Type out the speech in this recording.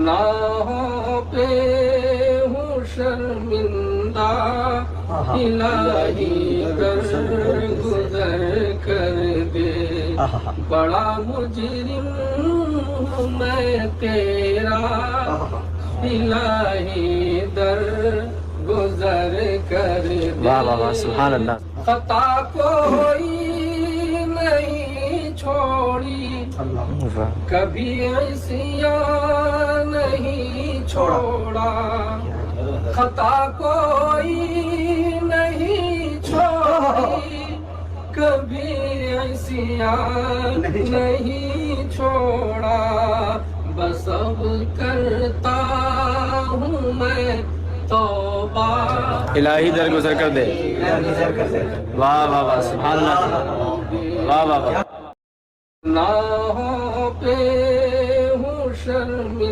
گناہوں پہ ہوں شرمندہ، الہی گزر کر دے، بڑا مجرم ہوں میں تیرا، الہی گزر کر دے۔ واہ واہ واہ، سبحان اللہ۔ خطا کوئی نہیں چھوڑی، کبھی عصیان نہیں چھوڑا، خطا کوئی نہیں چھوڑی، کبھی عصیان نہیں چھوڑا، بس اب کرتا ہوں میں توبہ، الہی درگزر کر دے۔ واہ واہ واہ، سبحان اللہ، واہ واہ واہ۔ گناہوں پہ ہوں شرمندہ۔